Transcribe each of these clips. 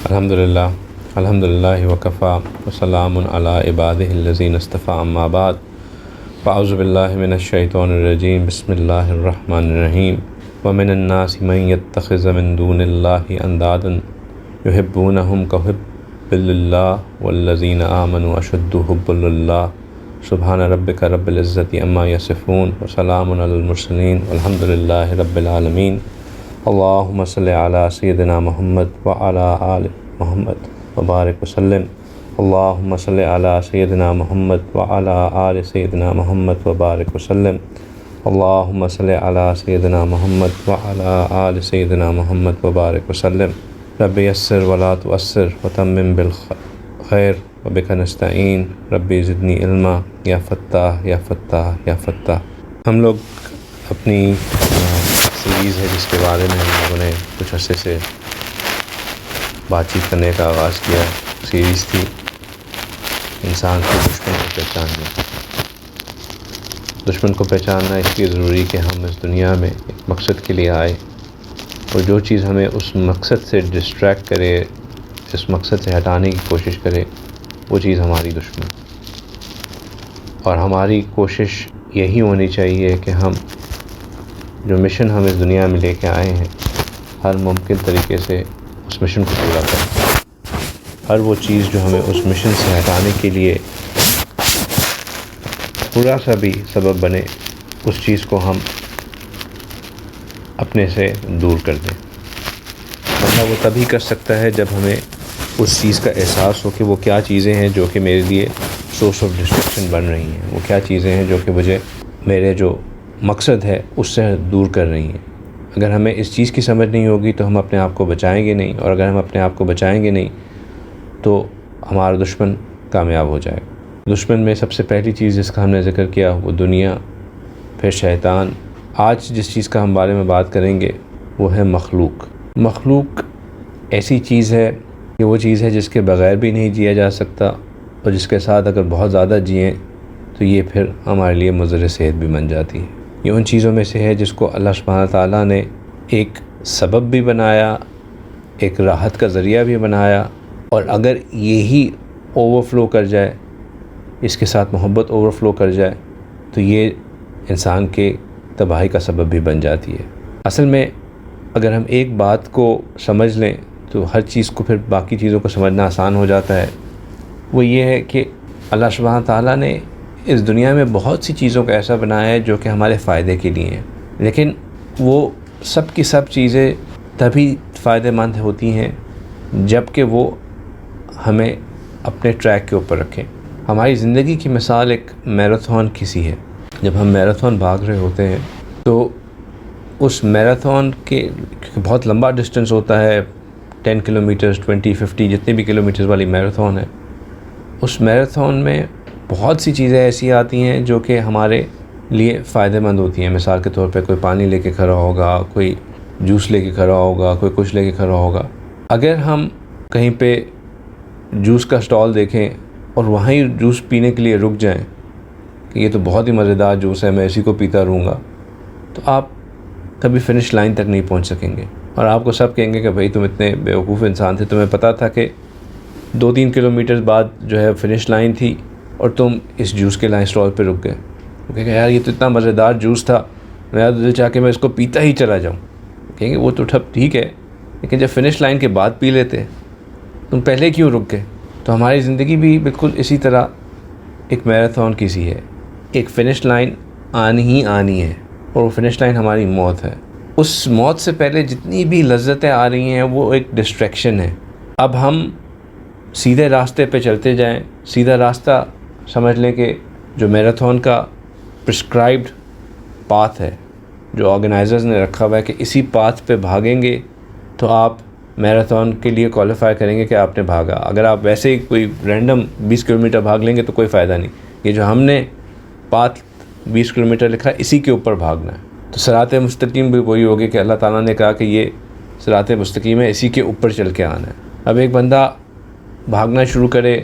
الحمدللہ وکفا وسلام علی عبادہ الذین اصطفیٰ اما بعد فاعوذ باللہ من الشیطان الرجیم بسم اللہ الرحمن الرحیم ومن الناس من یتخذ من دون اللہ اندادا یحبونہم کحب اللہ والذین آمنوا اشد حبا للہ سبحان ربک رب العزت عما یصفون وسلام علی المرسلین والحمدللہ رب العالمین اللہم صلی علی سیدنا محمد وعلی آل محمد وبارک وسلم اللہم صلی علی سیدنا محمد وعلی آل سیدنا محمد وبارک وسلم اللہم صلی علی سیدنا محمد وعلی آل سیدنا محمد وبارک وسلم رب یسر ولا تعسر وتمم بالخیر وبک نستعین رب زدنی علما یا فتاح یا فتاح یا فتاح۔ ہم لوگ اپنی سیریز ہے جس کے بارے میں ہم لوگوں نے کچھ عرصے سے بات چیت کرنے کا آغاز کیا۔ سیریز تھی انسان کے دشمن کو پہچاننا۔ دشمن کو پہچاننا اس لیے ضروری کہ ہم اس دنیا میں ایک مقصد کے لیے آئے، اور جو چیز ہمیں اس مقصد سے ڈسٹریکٹ کرے، اس مقصد سے ہٹانے کی کوشش کرے، وہ چیز ہماری دشمن۔ اور ہماری کوشش یہی ہونی چاہیے کہ ہم جو مشن ہم اس دنیا میں لے کے آئے ہیں، ہر ممکن طریقے سے اس مشن کو پورا کریں۔ ہر وہ چیز جو ہمیں اس مشن سے ہٹانے کے لیے تھوڑا سا بھی سبب بنے، اس چیز کو ہم اپنے سے دور کر دیں۔ ورنہ وہ تبھی کر سکتا ہے جب ہمیں اس چیز کا احساس ہو کہ وہ کیا چیزیں ہیں جو کہ میرے لیے سورس آف ڈسٹریکشن بن رہی ہیں، وہ کیا چیزیں ہیں جو کہ مجھے میرے جو مقصد ہے اس سے دور کر رہی ہیں۔ اگر ہمیں اس چیز کی سمجھ نہیں ہوگی تو ہم اپنے آپ کو بچائیں گے نہیں، اور اگر ہم اپنے آپ کو بچائیں گے نہیں تو ہمارا دشمن کامیاب ہو جائے گا۔ دشمن میں سب سے پہلی چیز جس کا ہم نے ذکر کیا وہ دنیا، پھر شیطان۔ آج جس چیز کا ہم بارے میں بات کریں گے وہ ہے مخلوق۔ مخلوق ایسی چیز ہے کہ وہ چیز ہے جس کے بغیر بھی نہیں جیا جا سکتا، اور جس کے ساتھ اگر بہت زیادہ جئیں تو یہ پھر ہمارے لیے مضر صحت بھی بن جاتی ہے۔ یہ ان چیزوں میں سے ہے جس کو اللہ سبحانہ تعالیٰ نے ایک سبب بھی بنایا، ایک راحت کا ذریعہ بھی بنایا، اور اگر یہی اوور فلو کر جائے، اس کے ساتھ محبت اوور فلو کر جائے تو یہ انسان کے تباہی کا سبب بھی بن جاتی ہے۔ اصل میں اگر ہم ایک بات کو سمجھ لیں تو ہر چیز کو پھر باقی چیزوں کو سمجھنا آسان ہو جاتا ہے۔ وہ یہ ہے کہ اللہ سبحانہ تعالیٰ نے اس دنیا میں بہت سی چیزوں کو ایسا بنایا ہے جو کہ ہمارے فائدے کے لیے ہیں، لیکن وہ سب کی سب چیزیں تبھی فائدہ مند ہوتی ہیں جب کہ وہ ہمیں اپنے ٹریک کے اوپر رکھیں۔ ہماری زندگی کی مثال ایک میراتھن کی سی ہے۔ جب ہم میراتھن بھاگ رہے ہوتے ہیں تو اس میراتھن کے بہت لمبا ڈسٹنس ہوتا ہے، 10 کلومیٹرز، 20، 50 جتنے بھی کلومیٹرز والی میراتھن ہے۔ اس میراتھن میں بہت سی چیزیں ایسی آتی ہیں جو کہ ہمارے لیے فائدہ مند ہوتی ہیں۔ مثال کے طور پہ کوئی پانی لے کے کھڑا ہوگا، کوئی جوس لے کے کھڑا ہوگا، کوئی کچھ لے کے کھڑا ہوگا۔ اگر ہم کہیں پہ جوس کا سٹال دیکھیں اور وہیں جوس پینے کے لیے رک جائیں کہ یہ تو بہت ہی مزیدار جوس ہے، میں اسی کو پیتا رہوں گا، تو آپ کبھی فنش لائن تک نہیں پہنچ سکیں گے، اور آپ کو سب کہیں گے کہ بھائی تم اتنے بیوقوف انسان تھے، تمہیں پتہ تھا کہ 2-3 کلومیٹر بعد جو ہے فنش لائن تھی اور تم اس جوس کے لائن سٹال پہ رک گئے۔ وہ کہیں گے یار یہ تو اتنا مزیدار جوس تھا، میرا تو دل چاہ کے میں اس کو پیتا ہی چلا جاؤں۔ کہیں گے وہ تو ٹھیک ہے، لیکن جب فنش لائن کے بعد پی لیتے تم پہلے کیوں رک گئے؟ تو ہماری زندگی بھی بالکل اسی طرح ایک میراتھن کی سی ہے۔ ایک فنش لائن آنی ہے، اور وہ فنش لائن ہماری موت ہے۔ اس موت سے پہلے جتنی بھی لذتیں آ رہی ہیں وہ ایک ڈسٹریکشن ہے۔ اب ہم سیدھے راستے پہ چلتے جائیں، سیدھا راستہ سمجھ لیں کہ جو میراتھن کا پرسکرائبڈ پاتھ ہے، جو آرگنائزرز نے رکھا ہوا ہے کہ اسی پاتھ پہ بھاگیں گے تو آپ میراتھن کے لیے کوالیفائی کریں گے کہ آپ نے بھاگا۔ اگر آپ ویسے ہی کوئی رینڈم 20 کلومیٹر بھاگ لیں گے تو کوئی فائدہ نہیں۔ یہ جو ہم نے پاتھ 20 کلومیٹر لکھا ہے اسی کے اوپر بھاگنا ہے۔ تو صراط مستقیم بھی وہی ہوگی کہ اللہ تعالیٰ نے کہا کہ یہ صراط مستقیم ہے، اسی کے اوپر چل کے آنا ہے۔ اب ایک بندہ بھاگنا شروع کرے،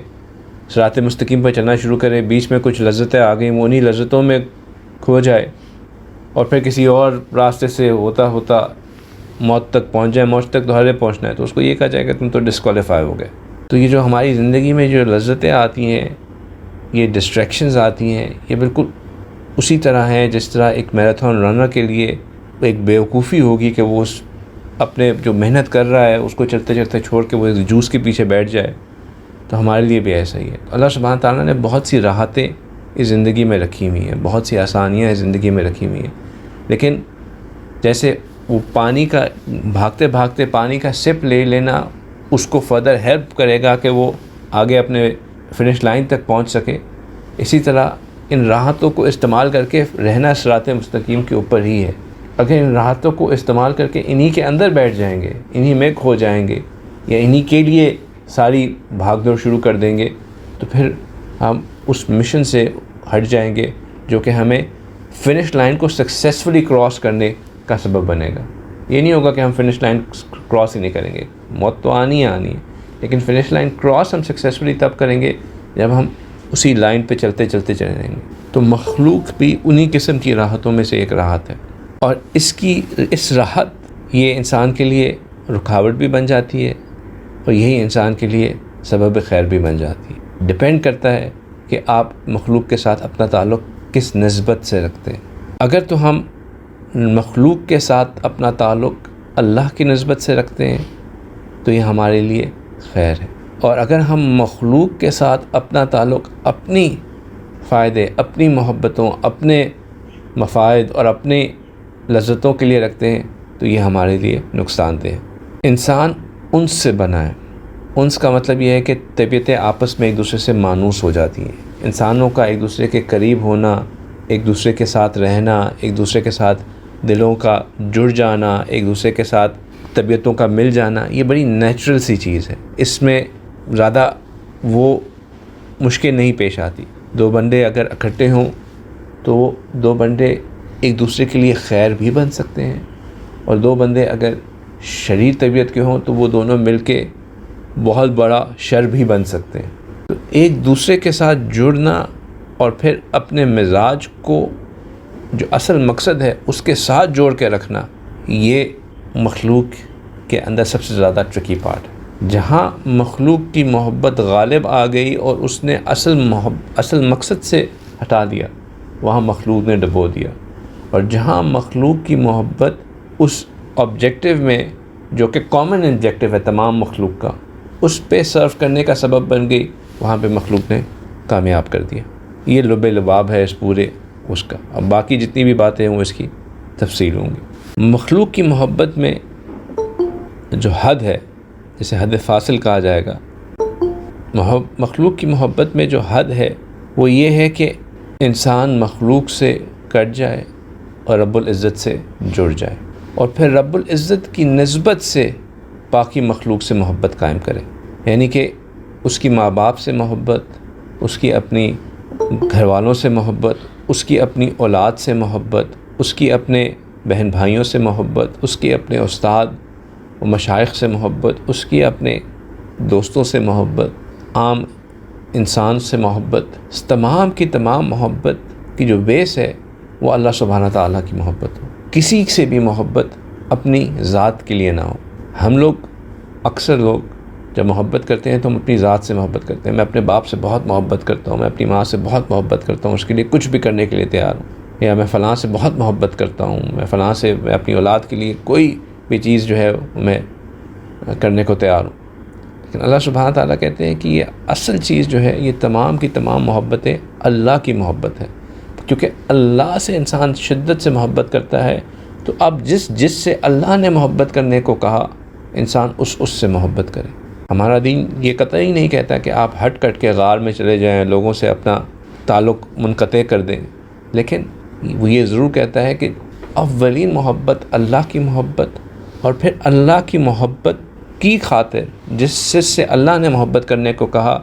صراط مستقیم پر چلنا شروع کرے، بیچ میں کچھ لذتیں آ گئیں، وہ انہی لذتوں میں کھو جائے، اور پھر کسی اور راستے سے ہوتا ہوتا موت تک پہنچ جائیں، موت تک تو ہر پہنچنا ہے، تو اس کو یہ کہا جائے گا تم تو ڈسکوالیفائی ہو گئے۔ تو یہ جو ہماری زندگی میں جو لذتیں آتی ہیں، یہ ڈسٹریکشنز آتی ہیں، یہ بالکل اسی طرح ہیں جس طرح ایک میراتھن رنر کے لیے ایک بیوقوفی ہوگی کہ وہ اس اپنے جو محنت کر رہا ہے اس کو چلتے چلتے چھوڑ کے وہ جوس کے پیچھے بیٹھ جائے، تو ہمارے لیے بھی ایسا ہی ہے۔ اللہ سبحانہ تعالیٰ نے بہت سی راحتیں اس زندگی میں رکھی ہوئی ہیں، بہت سی آسانیاں اس زندگی میں رکھی ہوئی ہیں، لیکن جیسے وہ پانی کا بھاگتے بھاگتے پانی کا سپ لے لینا اس کو فردر ہیلپ کرے گا کہ وہ آگے اپنے فنش لائن تک پہنچ سکے، اسی طرح ان راحتوں کو استعمال کر کے رہنا صراط مستقیم کے اوپر ہی ہے۔ اگر ان راحتوں کو استعمال کر کے انہی کے اندر بیٹھ جائیں گے، انہی میں کھو جائیں گے، یا انہی کے لیے ساری بھاگ دوڑ شروع کر دیں گے، تو پھر ہم اس مشن سے ہٹ جائیں گے جو کہ ہمیں فنش لائن کو سکسیسفلی کراس کرنے کا سبب بنے گا۔ یہ نہیں ہوگا کہ ہم فنش لائن کراس ہی نہیں کریں گے، موت تو آنی ہے، لیکن فنش لائن کراس ہم سکسیسفلی تب کریں گے جب ہم اسی لائن پہ چلتے چلتے چلے جائیں گے۔ تو مخلوق بھی انہی قسم کی راحتوں میں سے ایک راحت ہے، اور اس راحت یہ انسان کے لیے رکاوٹ بھی بن جاتی ہے، اور یہی انسان کے لیے سبب خیر بھی بن جاتی ہے۔ ڈپینڈ کرتا ہے کہ آپ مخلوق کے ساتھ اپنا تعلق کس نسبت سے رکھتے ہیں۔ اگر تو ہم مخلوق کے ساتھ اپنا تعلق اللہ کی نسبت سے رکھتے ہیں تو یہ ہمارے لیے خیر ہے، اور اگر ہم مخلوق کے ساتھ اپنا تعلق اپنی فائدے، اپنی محبتوں، اپنے مفائد اور اپنی لذتوں کے لیے رکھتے ہیں تو یہ ہمارے لیے نقصان دہ ہے۔ انسان انس سے بنا ہے، انس کا مطلب یہ ہے کہ طبیعتیں آپس میں ایک دوسرے سے مانوس ہو جاتی ہیں۔ انسانوں کا ایک دوسرے کے قریب ہونا، ایک دوسرے کے ساتھ رہنا، ایک دوسرے کے ساتھ دلوں کا جڑ جانا، ایک دوسرے کے ساتھ طبیعتوں کا مل جانا، یہ بڑی نیچرل سی چیز ہے، اس میں زیادہ وہ مشکل نہیں پیش آتی۔ دو بندے اگر اکٹھے ہوں تو وہ دو بندے ایک دوسرے کے لیے خیر بھی بن سکتے ہیں، اور دو بندے اگر شریر طبیعت کے ہوں تو وہ دونوں مل کے بہت بڑا شر بھی بن سکتے ہیں۔ تو ایک دوسرے کے ساتھ جڑنا اور پھر اپنے مزاج کو جو اصل مقصد ہے اس کے ساتھ جوڑ کے رکھنا، یہ مخلوق کے اندر سب سے زیادہ ٹرکی پارٹ ہے۔ جہاں مخلوق کی محبت غالب آ گئی اور اس نے اصل مقصد سے ہٹا دیا، وہاں مخلوق نے ڈبو دیا، اور جہاں مخلوق کی محبت اس آبجیکٹیو میں جو کہ کامن آبجیکٹیو ہے تمام مخلوق کا، اس پہ سرو کرنے کا سبب بن گئی، وہاں پہ مخلوق نے کامیاب کر دیا۔ یہ لب لباب ہے اس پورے اس کا۔ اب باقی جتنی بھی باتیں ہوں اس کی تفصیل ہوں گی۔ مخلوق کی محبت میں جو حد ہے، جسے حد فاصل کہا جائے گا، مخلوق کی محبت میں جو حد ہے وہ یہ ہے کہ انسان مخلوق سے کٹ جائے اور رب العزت سے جڑ جائے، اور پھر رب العزت کی نسبت سے باقی مخلوق سے محبت قائم کرے، یعنی کہ اس کی ماں باپ سے محبت، اس کی اپنی گھر والوں سے محبت، اس کی اپنی اولاد سے محبت، اس کی اپنے بہن بھائیوں سے محبت، اس کی اپنے استاد و مشائخ سے محبت، اس کی اپنے دوستوں سے محبت، عام انسان سے محبت، تمام کی تمام محبت کی جو بیس ہے وہ اللہ سبحانہ تعالیٰ کی محبت ہو۔ کسی سے بھی محبت اپنی ذات کے لیے نہ ہو۔ ہم لوگ اکثر لوگ جب محبت کرتے ہیں تو ہم اپنی ذات سے محبت کرتے ہیں۔ میں اپنے باپ سے بہت محبت کرتا ہوں، میں اپنی ماں سے بہت محبت کرتا ہوں، اس کے لیے کچھ بھی کرنے کے لیے تیار ہوں، یا میں فلاں سے بہت محبت کرتا ہوں، میں فلاں سے میں اپنی اولاد کے لیے کوئی بھی چیز جو ہے میں کرنے کو تیار ہوں۔ لیکن اللہ سبحانہ تعالیٰ کہتے ہیں کہ یہ اصل چیز جو ہے، یہ تمام کی تمام محبتیں اللہ کی محبت ہے، کیونکہ اللہ سے انسان شدت سے محبت کرتا ہے، تو اب جس سے اللہ نے محبت کرنے کو کہا، انسان اس سے محبت کرے۔ ہمارا دین یہ قطعی نہیں کہتا کہ آپ ہٹ کٹ کے غار میں چلے جائیں، لوگوں سے اپنا تعلق منقطع کر دیں، لیکن وہ یہ ضرور کہتا ہے کہ اولین محبت اللہ کی محبت، اور پھر اللہ کی محبت کی خاطر جس سے اللہ نے محبت کرنے کو کہا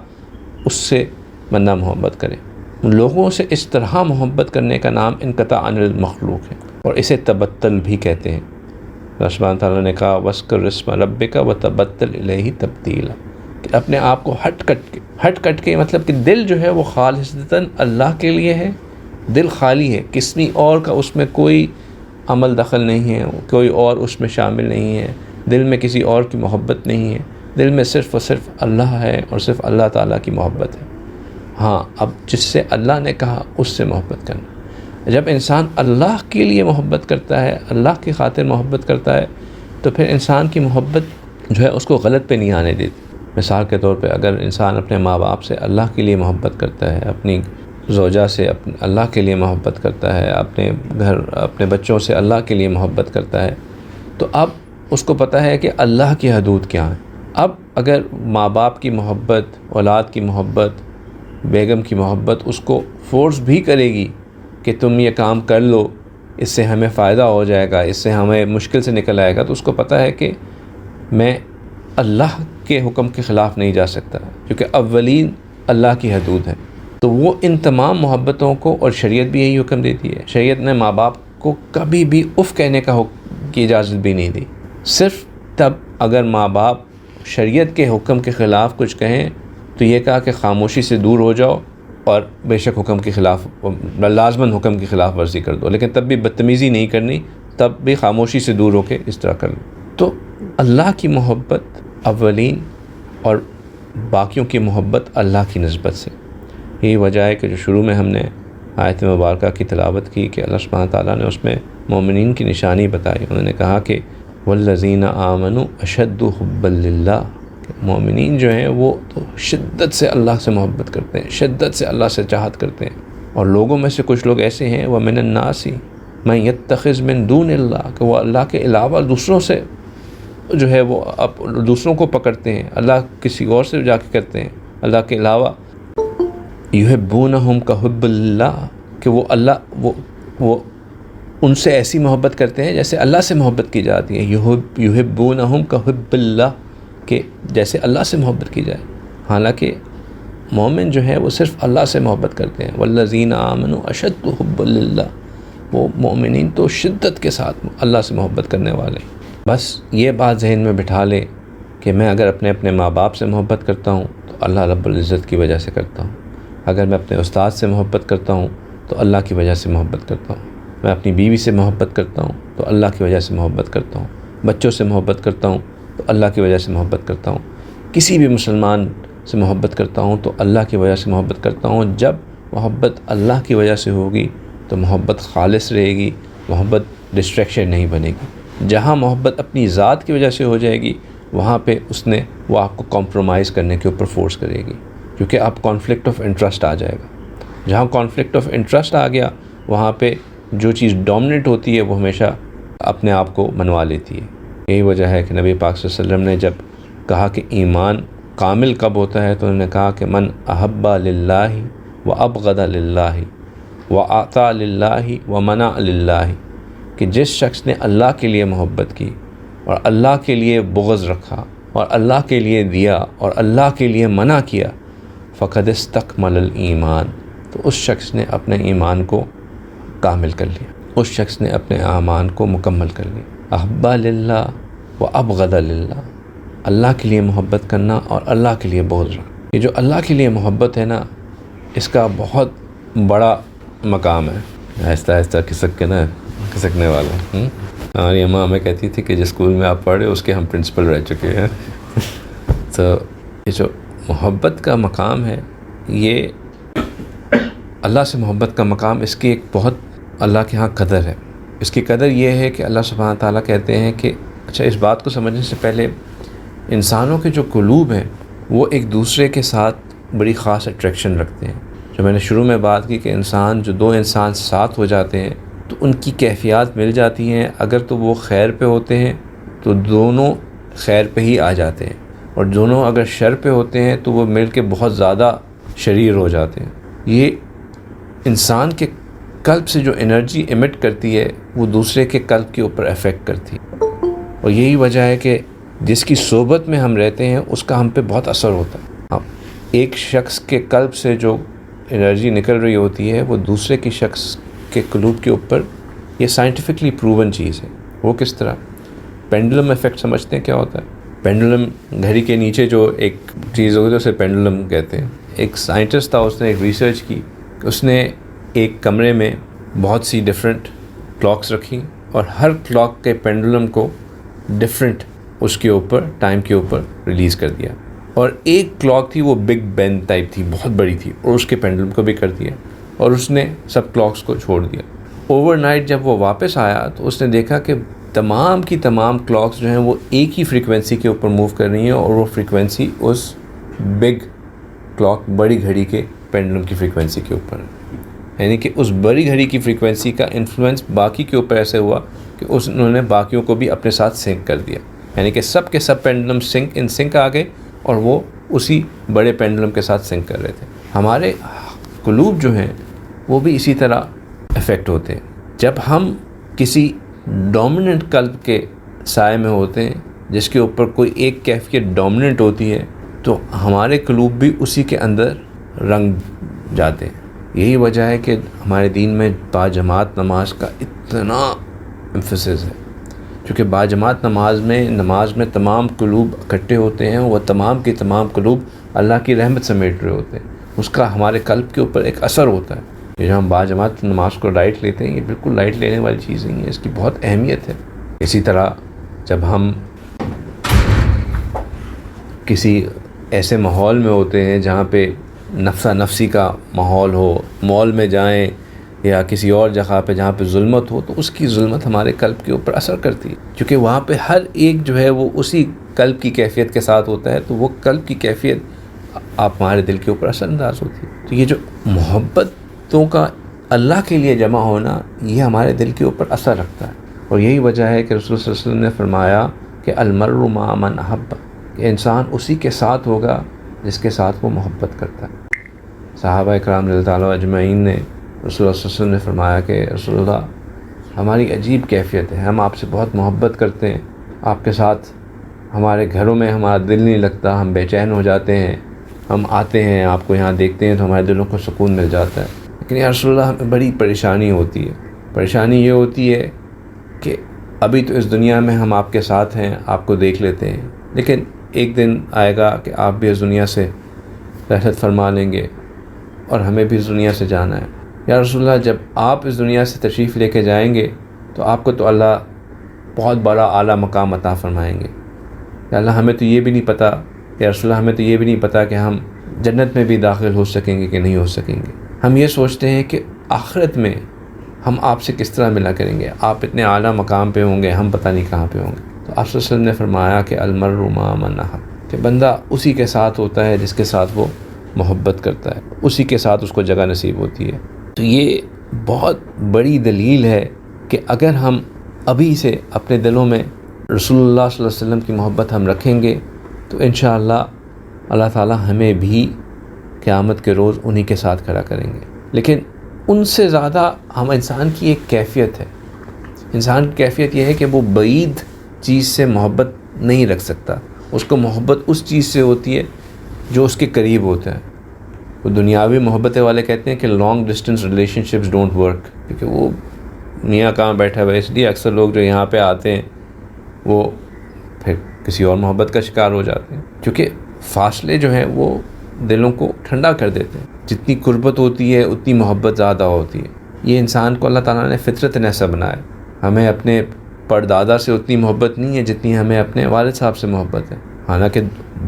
اس سے بندہ محبت کرے۔ لوگوں سے اس طرح محبت کرنے کا نام انقطاع عن المخلوق ہے، اور اسے تبتل بھی کہتے ہیں۔ اللہ سبحانہ تعالیٰ نے کہا وَاذْكُرِ اسْمَ رَبِّكَ وَتَبَتَّلْ إِلَيْهِ تَبْتِيلًا، کہ اپنے آپ کو ہٹ کٹ کے مطلب کہ دل جو ہے وہ خالصتاً اللہ کے لیے ہے، دل خالی ہے، کسی اور کا اس میں کوئی عمل دخل نہیں ہے، کوئی اور اس میں شامل نہیں ہے، دل میں کسی اور کی محبت نہیں ہے، دل میں صرف و صرف اللہ ہے اور صرف اللہ تعالیٰ کی محبت ہے۔ ہاں، اب جس سے اللہ نے کہا اس سے محبت کرنا۔ جب انسان اللہ کے لیے محبت کرتا ہے، اللہ کی خاطر محبت کرتا ہے، تو پھر انسان کی محبت جو ہے اس کو غلط پہ نہیں آنے دیتی۔ مثال کے طور پہ اگر انسان اپنے ماں باپ سے اللہ کے لیے محبت کرتا ہے، اپنی زوجہ سے اللہ کے لیے محبت کرتا ہے، اپنے بچوں سے اللہ کے لیے محبت کرتا ہے، تو اب اس کو پتہ ہے کہ اللہ کی حدود کیا ہیں۔ اب اگر ماں باپ کی محبت، اولاد کی محبت، بیگم کی محبت اس کو فورس بھی کرے گی کہ تم یہ کام کر لو، اس سے ہمیں فائدہ ہو جائے گا، اس سے ہمیں مشکل سے نکل آئے گا، تو اس کو پتہ ہے کہ میں اللہ کے حکم کے خلاف نہیں جا سکتا، کیونکہ اولین اللہ کی حدود ہے۔ تو وہ ان تمام محبتوں کو، اور شریعت بھی یہی حکم دیتی ہے، شریعت نے ماں باپ کو کبھی بھی اف کہنے کی اجازت بھی نہیں دی۔ صرف تب اگر ماں باپ شریعت کے حکم کے خلاف کچھ کہیں تو یہ کہا کہ خاموشی سے دور ہو جاؤ، اور بے شک حکم کے خلاف، لازماً حکم کی خلاف ورزی کر دو، لیکن تب بھی بدتمیزی نہیں کرنی، تب بھی خاموشی سے دور ہو کے اس طرح کر لو۔ تو اللہ کی محبت اولین، اور باقیوں کی محبت اللہ کی نسبت سے۔ یہی وجہ ہے کہ جو شروع میں ہم نے آیت مبارکہ کی تلاوت کی کہ اللہ سبحانہ تعالیٰ نے اس میں مومنین کی نشانی بتائی۔ انہوں نے کہا کہ والذین آمنوا اشد حبا للہ، مومنین جو ہیں وہ تو شدت سے اللہ سے محبت کرتے ہیں، شدت سے اللہ سے چاہت کرتے ہیں۔ اور لوگوں میں سے کچھ لوگ ایسے ہیں ومن الناس من یتخذ من دون اللہ، کہ وہ اللہ کے علاوہ دوسروں سے جو ہے وہ دوسروں کو پکڑتے ہیں، اللہ کسی اور سے جا کے کرتے ہیں اللہ کے علاوہ۔ یحبونہم کحب اللہ، کہ وہ اللہ وہ ان سے ایسی محبت کرتے ہیں جیسے اللہ سے محبت کی جاتی ہے۔ یحبونہم کحب اللہ، کہ جیسے اللہ سے محبت کی جائے۔ حالانکہ مومن جو ہے وہ صرف اللہ سے محبت کرتے ہیں۔ والذین آمنوا اشد حبا للہ، وہ مومنین تو شدت کے ساتھ اللہ سے محبت کرنے والے ہیں۔ بس یہ بات ذہن میں بٹھا لے کہ میں اگر اپنے ماں باپ سے محبت کرتا ہوں تو اللہ رب العزت کی وجہ سے کرتا ہوں، اگر میں اپنے استاد سے محبت کرتا ہوں تو اللہ کی وجہ سے محبت کرتا ہوں، میں اپنی بیوی سے محبت کرتا ہوں تو اللہ کی وجہ سے محبت کرتا ہوں، بچوں سے محبت کرتا ہوں تو اللہ کی وجہ سے محبت کرتا ہوں، کسی بھی مسلمان سے محبت کرتا ہوں تو اللہ کی وجہ سے محبت کرتا ہوں۔ جب محبت اللہ کی وجہ سے ہوگی تو محبت خالص رہے گی، محبت ڈسٹریکشن نہیں بنے گی۔ جہاں محبت اپنی ذات کی وجہ سے ہو جائے گی وہاں پہ وہ آپ کو کمپرومائز کرنے کے اوپر فورس کرے گی، کیونکہ آپ کانفلکٹ آف انٹرسٹ آ جائے گا۔ جہاں کانفلکٹ آف انٹرسٹ آ گیا وہاں پہ جو چیز ڈومیننٹ ہوتی ہے وہ ہمیشہ اپنے آپ کو منوا لیتی ہے۔ یہی وجہ ہے کہ نبی پاک صلی اللہ علیہ وسلم نے جب کہا کہ ایمان کامل کب ہوتا ہے تو انہوں نے کہا کہ من احب للہ و ابغض للہ و اعطى للہ و منع للہ، کہ جس شخص نے اللہ کے لیے محبت کی اور اللہ کے لیے بغض رکھا اور اللہ کے لیے دیا اور اللہ کے لیے منع کیا، فقد استکمل الایمان، تو اس شخص نے اپنے ایمان کو کامل کر لیا، اس شخص نے اپنے اعمال کو مکمل کر لیا۔ احب للہ و ابغض للہ، اللہ کے لیے محبت کرنا اور اللہ کے لیے بغض رکھنا۔ یہ جو اللہ کے لیے محبت ہے نا، اس کا بہت بڑا مقام ہے۔ آہستہ آہستہ کھسکنے والا۔ ہماری اماں ہمیں کہتی تھی کہ جس اسکول میں آپ پڑھ رہے اس کے ہم پرنسپل رہ چکے ہیں۔ تو یہ جو محبت کا مقام ہے، یہ اللہ سے محبت کا مقام، اس کی ایک بہت اللہ کے ہاں قدر ہے۔ اس کی قدر یہ ہے کہ اللہ سبحانہ تعالیٰ کہتے ہیں کہ اچھا، اس بات کو سمجھنے سے پہلے انسانوں کے جو قلوب ہیں وہ ایک دوسرے کے ساتھ بڑی خاص اٹریکشن رکھتے ہیں۔ جو میں نے شروع میں بات کی کہ دو انسان ساتھ ہو جاتے ہیں تو ان کی کیفیات مل جاتی ہیں، اگر تو وہ خیر پہ ہوتے ہیں تو دونوں خیر پہ ہی آ جاتے ہیں، اور دونوں اگر شر پہ ہوتے ہیں تو وہ مل کے بہت زیادہ شریر ہو جاتے ہیں۔ یہ انسان کے قلب سے جو انرجی ایمٹ کرتی ہے وہ دوسرے کے قلب کے اوپر افیکٹ کرتی ہے، اور یہی وجہ ہے کہ جس کی صحبت میں ہم رہتے ہیں اس کا ہم پہ بہت اثر ہوتا ہے۔ ایک شخص کے قلب سے جو انرجی نکل رہی ہوتی ہے وہ دوسرے کی شخص کے قلوب کے اوپر، یہ سائنٹیفکلی پروون چیز ہے۔ وہ کس طرح؟ پینڈولم ایفیکٹ سمجھتے ہیں کیا ہوتا ہے؟ پینڈولم، گھڑی کے نیچے جو ایک چیز ہوتی ہے اسے پینڈولم کہتے ہیں۔ ایک سائنٹسٹ تھا، اس نے ایک ریسرچ کی، اس نے ایک کمرے میں بہت سی ڈیفرنٹ کلاکس رکھی اور ہر کلاک کے پینڈولم کو ڈفرینٹ اس کے اوپر ٹائم کے اوپر ریلیز کر دیا. اور ایک کلاک تھی وہ بگ بین ٹائپ تھی، بہت بڑی تھی، اور اس کے پینڈولم کو بھی کر دیا اور اس نے سب کلاکس کو چھوڑ دیا. اوور نائٹ جب وہ واپس آیا تو اس نے دیکھا کہ تمام کی تمام کلاکس جو ہیں وہ ایک ہی فریکوینسی کے اوپر موو کر رہی ہیں، اور وہ فریکوینسی اس بگ کلاک بڑی گھڑی کے پینڈولم کی فریکوینسی کے اوپر ہے. یعنی کہ اس بڑی گھڑی کی فریکوینسی کا انفلوئنس باقی کے اوپر ایسے ہوا کہ انہوں نے باقیوں کو بھی اپنے ساتھ سنک کر دیا. یعنی کہ سب کے سب پینڈولم سنک آ گئے اور وہ اسی بڑے پینڈولم کے ساتھ سنک کر رہے تھے. ہمارے قلوب جو ہیں وہ بھی اسی طرح افیکٹ ہوتے ہیں. جب ہم کسی ڈومیننٹ قلب کے سائے میں ہوتے ہیں جس کے اوپر کوئی ایک کیفیت ڈومیننٹ ہوتی ہے تو ہمارے قلوب بھی اسی کے اندر رنگ جاتے ہیں. یہی وجہ ہے کہ ہمارے دین میں باجماعت نماز کا اتنا ایمفیسس ہے، کیونکہ باجماعت نماز میں تمام قلوب اکٹھے ہوتے ہیں، وہ تمام کے تمام قلوب اللہ کی رحمت سمیٹ رہے ہوتے ہیں. اس کا ہمارے قلب کے اوپر ایک اثر ہوتا ہے. یہ جو ہم باجماعت نماز کو لائٹ لیتے ہیں، یہ بالکل لائٹ لینے والی چیز نہیں ہے، اس کی بہت اہمیت ہے. اسی طرح جب ہم کسی ایسے ماحول میں ہوتے ہیں جہاں پہ نفسا نفسی کا ماحول ہو، مال میں جائیں یا کسی اور جگہ پہ جہاں پہ ظلمت ہو، تو اس کی ظلمت ہمارے قلب کے اوپر اثر کرتی ہے، کیونکہ وہاں پہ ہر ایک جو ہے وہ اسی قلب کی کیفیت کے ساتھ ہوتا ہے، تو وہ قلب کی کیفیت آپ ہمارے دل کے اوپر اثر انداز ہوتی ہے. تو یہ جو محبتوں کا اللہ کے لیے جمع ہونا، یہ ہمارے دل کے اوپر اثر رکھتا ہے. اور یہی وجہ ہے کہ رسول صلی اللہ علیہ وسلم نے فرمایا کہ المرء مع من احب، کہ انسان اسی کے ساتھ ہوگا جس کے ساتھ وہ محبت کرتا ہے. صحابہ اکرام رضی اللہ عنہم اجمعین نے رسول اللہ صلی اللہ علیہ وسلم نے فرمایا کہ رسول اللہ، ہماری عجیب کیفیت ہے، ہم آپ سے بہت محبت کرتے ہیں، آپ کے ساتھ ہمارے گھروں میں ہمارا دل نہیں لگتا، ہم بے چین ہو جاتے ہیں، ہم آتے ہیں آپ کو یہاں دیکھتے ہیں تو ہمارے دلوں کو سکون مل جاتا ہے. لیکن یا رسول اللہ، ہمیں بڑی پریشانی ہوتی ہے. پریشانی یہ ہوتی ہے کہ ابھی تو اس دنیا میں ہم آپ کے ساتھ ہیں، آپ کو دیکھ لیتے ہیں، لیکن ایک دن آئے گا کہ آپ بھی اس دنیا سے رحلت فرما لیں گے اور ہمیں بھی اس دنیا سے جانا ہے. یا رسول اللہ، جب آپ اس دنیا سے تشریف لے کے جائیں گے تو آپ کو تو اللہ بہت بڑا اعلیٰ مقام عطا فرمائیں گے. یا اللہ، ہمیں تو یہ بھی نہیں پتہ، یا رسول اللہ، ہمیں تو یہ بھی نہیں پتہ کہ ہم جنت میں بھی داخل ہو سکیں گے کہ نہیں ہو سکیں گے. ہم یہ سوچتے ہیں کہ آخرت میں ہم آپ سے کس طرح ملا کریں گے، آپ اتنے اعلیٰ مقام پہ ہوں گے، ہم پتہ نہیں کہاں پہ ہوں گے. تو آپ صلی اللہ علیہ وسلم نے فرمایا کہ المرء مع من احب، کہ بندہ اسی کے ساتھ ہوتا ہے جس کے ساتھ وہ محبت کرتا ہے، اسی کے ساتھ اس کو جگہ نصیب ہوتی ہے. تو یہ بہت بڑی دلیل ہے کہ اگر ہم ابھی سے اپنے دلوں میں رسول اللہ صلی اللہ علیہ وسلم کی محبت ہم رکھیں گے تو انشاءاللہ اللہ تعالی ہمیں بھی قیامت کے روز انہی کے ساتھ کھڑا کریں گے. لیکن ان سے زیادہ ہم انسان کی ایک کیفیت ہے، انسان کی کیفیت یہ ہے کہ وہ بعید چیز سے محبت نہیں رکھ سکتا. اس کو محبت اس چیز سے ہوتی ہے جو اس کے قریب ہوتا ہے. وہ دنیاوی محبت والے کہتے ہیں کہ long distance relation ships don't work, کیونکہ وہ میاں کہاں بیٹھا ہوا ہے، اس لیے اکثر لوگ جو یہاں پہ آتے ہیں وہ پھر کسی اور محبت کا شکار ہو جاتے ہیں، کیونکہ فاصلے جو ہیں وہ دلوں کو ٹھنڈا کر دیتے ہیں. جتنی قربت ہوتی ہے اتنی محبت زیادہ ہوتی ہے. یہ انسان کو اللہ تعالیٰ نے فطرت نے ایسا بنایا. ہمیں اپنے پردادا سے اتنی محبت نہیں ہے جتنی ہمیں اپنے والد صاحب سے محبت ہے. حالانکہ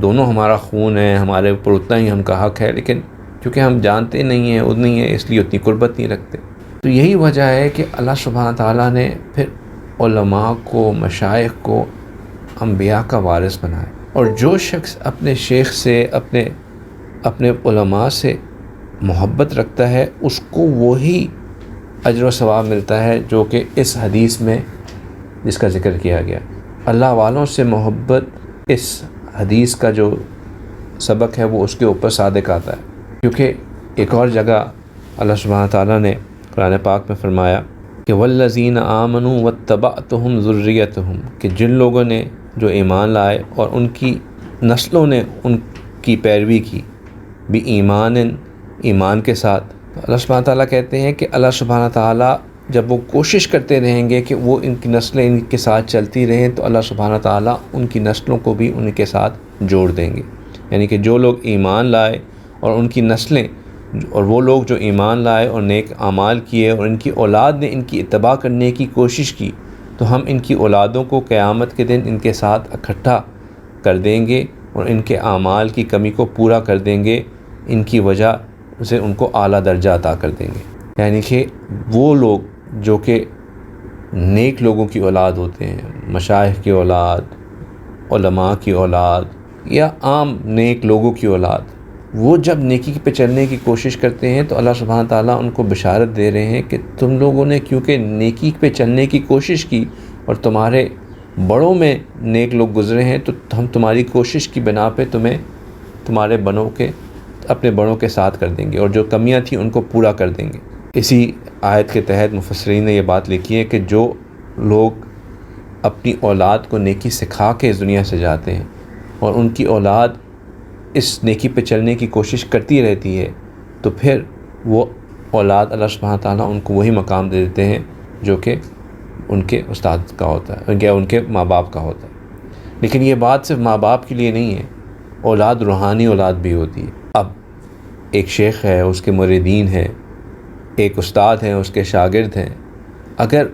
دونوں ہمارا خون ہے، ہمارے اوپر اتنا ہی ہم کا حق ہے، لیکن کیونکہ ہم جانتے نہیں ہیں اتنی ہے، اس لیے اتنی قربت نہیں رکھتے. تو یہی وجہ ہے کہ اللہ سبحانہ تعالیٰ نے پھر علماء کو، مشائخ کو انبیاء کا وارث بنایا. اور جو شخص اپنے شیخ سے، اپنے علماء سے محبت رکھتا ہے، اس کو وہی اجر و ثواب ملتا ہے جو کہ اس حدیث میں جس کا ذکر کیا گیا. اللہ والوں سے محبت، اس حدیث کا جو سبق ہے وہ اس کے اوپر صادق آتا ہے. کیونکہ ایک اور جگہ اللہ سبحانہ تعالیٰ نے قرآن پاک میں فرمایا کہ والذین آمنوا واتبعتہم ذریتہم، کہ جن لوگوں نے جو ایمان لائے اور ان کی نسلوں نے ان کی پیروی کی، بھی ایمان کے ساتھ. تو اللہ سبحانہ تعالیٰ کہتے ہیں کہ اللہ سبحانہ تعالیٰ جب وہ کوشش کرتے رہیں گے کہ وہ ان کی نسلیں ان کے ساتھ چلتی رہیں، تو اللہ سبحانہ تعالیٰ ان کی نسلوں کو بھی ان کے ساتھ جوڑ دیں گے. یعنی کہ جو لوگ ایمان لائے اور ان کی نسلیں، اور وہ لوگ جو ایمان لائے اور نیک اعمال کیے اور ان کی اولاد نے ان کی اتباع کرنے کی کوشش کی، تو ہم ان کی اولادوں کو قیامت کے دن ان کے ساتھ اکٹھا کر دیں گے اور ان کے اعمال کی کمی کو پورا کر دیں گے، ان کی وجہ سے ان کو اعلیٰ درجہ عطا کر دیں گے۔ یعنی کہ وہ لوگ جو کہ نیک لوگوں کی اولاد ہوتے ہیں، مشائخ کی اولاد، علماء کی اولاد یا عام نیک لوگوں کی اولاد، وہ جب نیکی پہ چلنے کی کوشش کرتے ہیں تو اللہ سبحانہ تعالیٰ ان کو بشارت دے رہے ہیں کہ تم لوگوں نے کیونکہ نیکی پہ چلنے کی کوشش کی اور تمہارے بڑوں میں نیک لوگ گزرے ہیں، تو ہم تمہاری کوشش کی بنا پہ تمہیں تمہارے بنوں کے اپنے بڑوں کے ساتھ کر دیں گے اور جو کمیاں تھیں ان کو پورا کر دیں گے۔ اسی آیت کے تحت مفسرین نے یہ بات لکھی ہے کہ جو لوگ اپنی اولاد کو نیکی سکھا کے اس دنیا سے جاتے ہیں اور ان کی اولاد اس نیکی پہ چلنے کی کوشش کرتی رہتی ہے، تو پھر وہ اولاد اللہ سبحانہ تعالیٰ ان کو وہی مقام دے دیتے ہیں جو کہ ان کے استاد کا ہوتا ہے، ان کے ماں باپ کا ہوتا ہے۔ لیکن یہ بات صرف ماں باپ کے لیے نہیں ہے، اولاد روحانی اولاد بھی ہوتی ہے۔ اب ایک شیخ ہے، اس کے مریدین ہیں، ایک استاد ہیں، اس کے شاگرد ہیں، اگر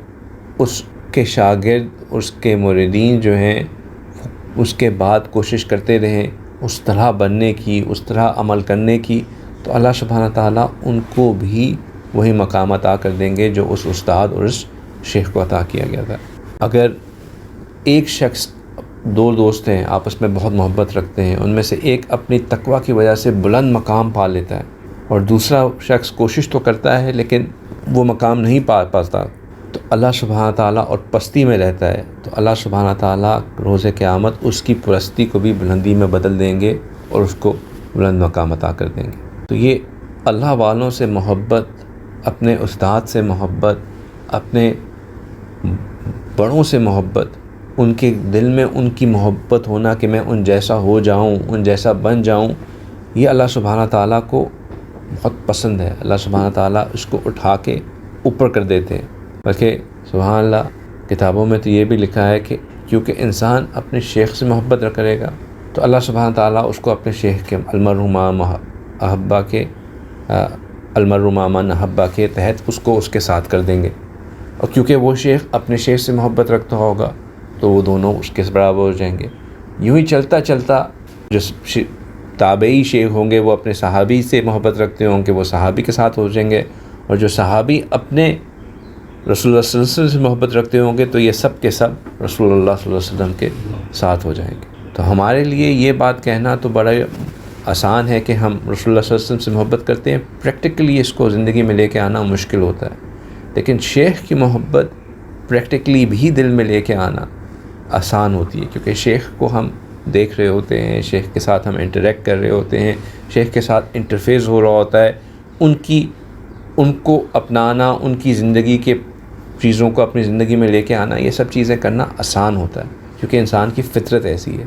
اس کے شاگرد، اس کے مریدین جو ہیں اس کے بعد کوشش کرتے رہیں اس طرح بننے کی، اس طرح عمل کرنے کی، تو اللہ سبحانہ تعالیٰ ان کو بھی وہی مقام عطا کر دیں گے جو اس استاد اور اس شیخ کو عطا کیا گیا تھا۔ اگر ایک شخص، دو دوست ہیں آپس میں بہت محبت رکھتے ہیں، ان میں سے ایک اپنی تقویٰ کی وجہ سے بلند مقام پا لیتا ہے اور دوسرا شخص کوشش تو کرتا ہے لیکن وہ مقام نہیں پاتا، تو اللہ سبحانہ تعالیٰ اور پستی میں رہتا ہے، تو اللہ سبحانہ تعالیٰ روز قیامت اس کی پرستی کو بھی بلندی میں بدل دیں گے اور اس کو بلند مقام عطا کر دیں گے۔ تو یہ اللہ والوں سے محبت، اپنے استاد سے محبت، اپنے بڑوں سے محبت، ان کے دل میں ان کی محبت ہونا کہ میں ان جیسا ہو جاؤں، ان جیسا بن جاؤں، یہ اللہ سبحانہ تعالیٰ کو بہت پسند ہے۔ اللہ سبحانہ تعالیٰ اس کو اٹھا کے اوپر کر دیتے ہیں۔ بلکہ سبحان اللہ، کتابوں میں تو یہ بھی لکھا ہے کہ کیونکہ انسان اپنے شیخ سے محبت کرے گا تو اللہ سبحانہ تعالیٰ اس کو اپنے شیخ کے المرء مع من احب کے تحت اس کو اس کے ساتھ کر دیں گے، اور کیونکہ وہ شیخ اپنے شیخ سے محبت رکھتا ہوگا تو وہ دونوں اس کے برابر ہو جائیں گے۔ یوں ہی چلتا چلتا جو تابعی شیخ ہوں گے وہ اپنے صحابی سے محبت رکھتے ہوں گے، وہ صحابی کے ساتھ ہو جائیں گے، اور جو صحابی اپنے رسول اللہ صلی اللہ علیہ وسلم سے محبت رکھتے ہوں گے تو یہ سب کے سب رسول اللہ صلی اللہ علیہ وسلم کے ساتھ ہو جائیں گے۔ تو ہمارے لیے یہ بات کہنا تو بڑا آسان ہے کہ ہم رسول اللہ صلی اللہ علیہ وسلم سے محبت کرتے ہیں، پریکٹیکلی اس کو زندگی میں لے کے آنا مشکل ہوتا ہے، لیکن شیخ کی محبت پریکٹیکلی بھی دل میں لے کے آنا آسان ہوتی ہے، کیونکہ شیخ کو ہم دیکھ رہے ہوتے ہیں، شیخ کے ساتھ ہم انٹریکٹ کر رہے ہوتے ہیں، شیخ کے ساتھ انٹرفیس ہو رہا ہوتا ہے، ان کو اپنانا، ان کی زندگی کے چیزوں کو اپنی زندگی میں لے کے آنا، یہ سب چیزیں کرنا آسان ہوتا ہے کیونکہ انسان کی فطرت ایسی ہے۔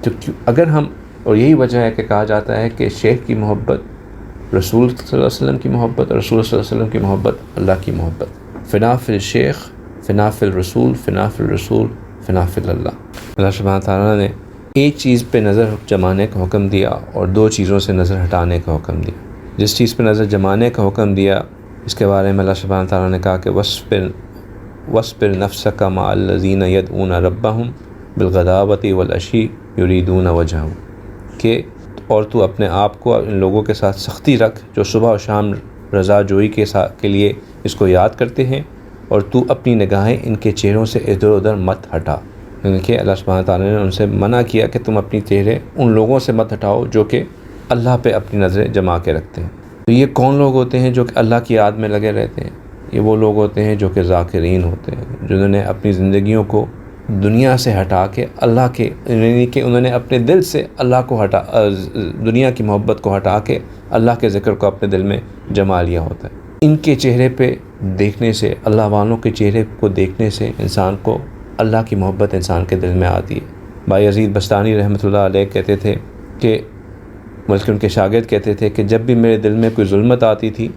تو اگر ہم، اور یہی وجہ ہے کہ کہا جاتا ہے کہ شیخ کی محبت رسول صلی اللہ علیہ وسلم کی محبت، اور رسول صلی اللہ علیہ وسلم کی محبت اللہ کی محبت، فنا فی الشیخ فنا فی الرسول فنا فی الرسول فنا فی اللہ۔ اللہ سبحانہ تعالیٰ نے ایک چیز پہ نظر جمانے کا حکم دیا اور دو چیزوں سے نظر ہٹانے کا حکم دیا۔ جس چیز پہ نظر جمانے کا حکم دیا اس کے بارے میں اللہ سبحانہ تعالیٰ نے کہا کہ وَاصْبِرْ نَفْسَكَ مَعَ الَّذِينَ يَدْعُونَ رَبَّهُمْ بِالْغَدَاوَةِ وَالْعَشِيِّ يُرِيدُونَ وَجْهَهُ، کہ اور تو اپنے آپ کو ان لوگوں کے ساتھ سختی رکھ جو صبح و شام رضا جوئی کے لیے اس کو یاد کرتے ہیں، اور تو اپنی نگاہیں ان کے چہروں سے ادھر ادھر مت ہٹا، کیونکہ اللہ سبحانہ تعالیٰ نے ان سے منع کیا کہ تم اپنی چہرے ان لوگوں سے مت ہٹاؤ جو کہ اللہ پہ اپنی نظریں جما کے رکھتے ہیں۔ تو یہ کون لوگ ہوتے ہیں جو کہ اللہ کی یاد میں لگے رہتے ہیں؟ یہ وہ لوگ ہوتے ہیں جو کہ ذاکرین ہوتے ہیں، جنہوں نے اپنی زندگیوں کو دنیا سے ہٹا کے اللہ کے، یعنی کہ انہوں نے اپنے دل سے اللہ کو دنیا کی محبت کو ہٹا کے اللہ کے ذکر کو اپنے دل میں جما لیا ہوتا ہے۔ ان کے چہرے پہ دیکھنے سے، اللہ والوں کے چہرے کو دیکھنے سے انسان کو اللہ کی محبت انسان کے دل میں آتی ہے۔ بایزید بستانی رحمۃ اللہ علیہ کہتے تھے کہ بلکہ ان کے شاگرد کہتے تھے کہ جب بھی میرے دل میں کوئی ظلمت آتی تھی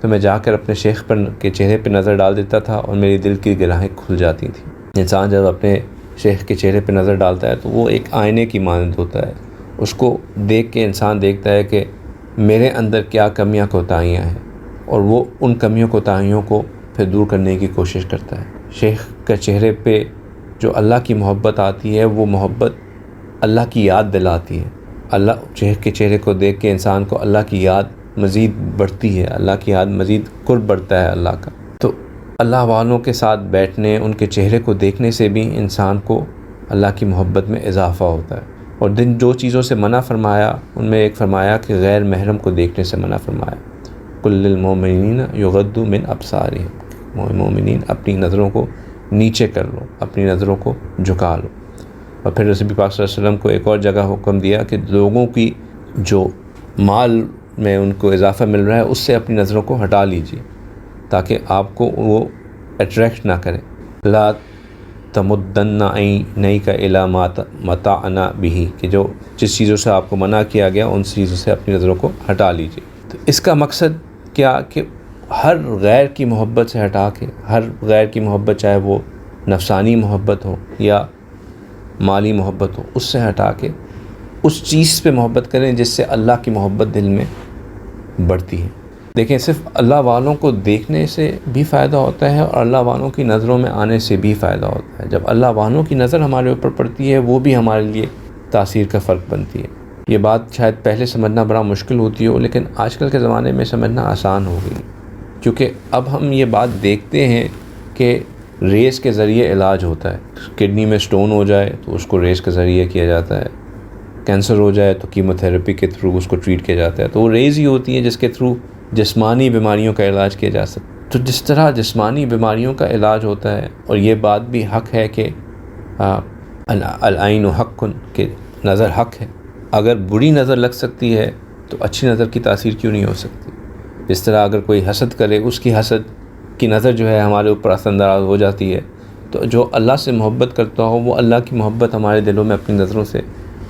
تو میں جا کر اپنے شیخ کے چہرے پہ نظر ڈال دیتا تھا اور میری دل کی گرہیں کھل جاتی تھیں۔ انسان جب اپنے شیخ کے چہرے پہ نظر ڈالتا ہے تو وہ ایک آئینے کی مانند ہوتا ہے، اس کو دیکھ کے انسان دیکھتا ہے کہ میرے اندر کیا کمیاں کوتاہیاں ہیں، اور وہ ان کمیوں کوتاہیوں کو پھر دور کرنے کی کوشش کرتا ہے۔ شیخ کا چہرے پہ جو اللہ کی محبت آتی ہے وہ محبت اللہ کی یاد دلاتی ہے. اللہ کے چہرے کو دیکھ کے انسان کو اللہ کی یاد مزید بڑھتی ہے, اللہ کی یاد مزید قرب بڑھتا ہے اللہ کا. تو اللہ والوں کے ساتھ بیٹھنے, ان کے چہرے کو دیکھنے سے بھی انسان کو اللہ کی محبت میں اضافہ ہوتا ہے. اور جو چیزوں سے منع فرمایا ان میں ایک فرمایا کہ غیر محرم کو دیکھنے سے منع فرمایا. قل للمؤمنین یغضوا من ابصارہم, مومنین اپنی نظروں کو نیچے کر لو, اپنی نظروں کو جھکا لو. اور پھر رسول پاک صلی اللہ علیہ وسلم کو ایک اور جگہ حکم دیا کہ لوگوں کی جو مال میں ان کو اضافہ مل رہا ہے اس سے اپنی نظروں کو ہٹا لیجیے تاکہ آپ کو وہ اٹریکٹ نہ کرے. لا تمدن عینیک الی ما متعنا بہ, کہ جس چیزوں سے آپ کو منع کیا گیا ان چیزوں سے اپنی نظروں کو ہٹا لیجیے. تو اس کا مقصد کیا کہ ہر غیر کی محبت سے ہٹا کے, ہر غیر کی محبت چاہے وہ نفسانی محبت ہو یا مالی محبت ہو, اس سے ہٹا کے اس چیز پہ محبت کریں جس سے اللہ کی محبت دل میں بڑھتی ہے. دیکھیں, صرف اللہ والوں کو دیکھنے سے بھی فائدہ ہوتا ہے اور اللہ والوں کی نظروں میں آنے سے بھی فائدہ ہوتا ہے. جب اللہ والوں کی نظر ہمارے اوپر پڑتی ہے وہ بھی ہمارے لیے تاثیر کا فرق بنتی ہے. یہ بات شاید پہلے سمجھنا بڑا مشکل ہوتی ہو, لیکن آج کل کے زمانے میں سمجھنا آسان ہو گئی, کیونکہ اب ہم یہ بات دیکھتے ہیں کہ ریز کے ذریعے علاج ہوتا ہے. کڈنی میں سٹون ہو جائے تو اس کو ریز کے ذریعے کیا جاتا ہے, کینسر ہو جائے تو کیموتھراپی کے تھرو اس کو ٹریٹ کیا جاتا ہے. تو وہ ریز ہی ہوتی ہیں جس کے تھرو جسمانی بیماریوں کا علاج کیا جا سکتا ہے. تو جس طرح جسمانی بیماریوں کا علاج ہوتا ہے, اور یہ بات بھی حق ہے کہ العین حق, کہ نظر حق ہے. اگر بری نظر لگ سکتی ہے تو اچھی نظر کی تاثیر کیوں نہیں ہو سکتی. جس طرح اگر کوئی حسد کرے, اس کی حسد کی نظر جو ہے ہمارے اوپر اثر انداز ہو جاتی ہے, تو جو اللہ سے محبت کرتا ہو وہ اللہ کی محبت ہمارے دلوں میں اپنی نظروں سے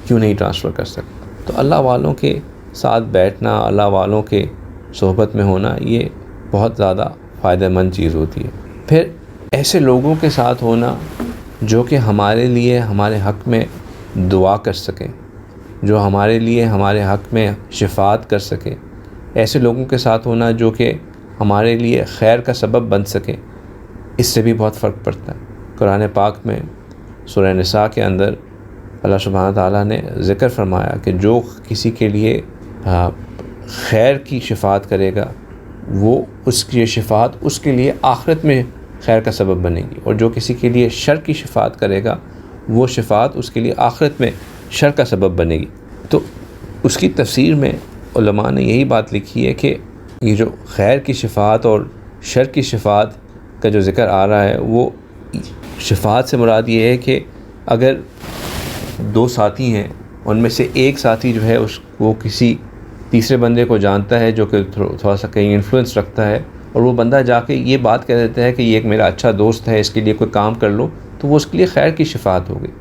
کیوں نہیں ٹرانسفر کر سکتا. تو اللہ والوں کے ساتھ بیٹھنا, اللہ والوں کے صحبت میں ہونا, یہ بہت زیادہ فائدہ مند چیز ہوتی ہے. پھر ایسے لوگوں کے ساتھ ہونا جو کہ ہمارے لیے ہمارے حق میں دعا کر سکیں, جو ہمارے لیے ہمارے حق میں شفاعت کر سکے. ایسے لوگوں کے ساتھ ہونا جو کہ ہمارے لیے خیر کا سبب بن سکے, اس سے بھی بہت فرق پڑتا ہے. قرآن پاک میں سورہ نساء کے اندر اللہ سبحانہ تعالیٰ نے ذکر فرمایا کہ جو کسی کے لیے خیر کی شفاعت کرے گا وہ اس کی شفاعت اس کے لیے آخرت میں خیر کا سبب بنے گی, اور جو کسی کے لیے شر کی شفاعت کرے گا وہ شفاعت اس کے لیے آخرت میں شر کا سبب بنے گی. تو اس کی تفسیر میں علماء نے یہی بات لکھی ہے کہ یہ جو خیر کی شفاعت اور شر کی شفاعت کا جو ذکر آ رہا ہے, وہ شفاعت سے مراد یہ ہے کہ اگر دو ساتھی ہیں, ان میں سے ایک ساتھی جو ہے وہ کسی تیسرے بندے کو جانتا ہے جو کہ تھوڑا سا کہیں انفلوئنس رکھتا ہے, اور وہ بندہ جا کے یہ بات کہہ دیتا ہے کہ یہ ایک میرا اچھا دوست ہے, اس کے لیے کوئی کام کر لو, تو وہ اس کے لیے خیر کی شفاعت ہو گئی.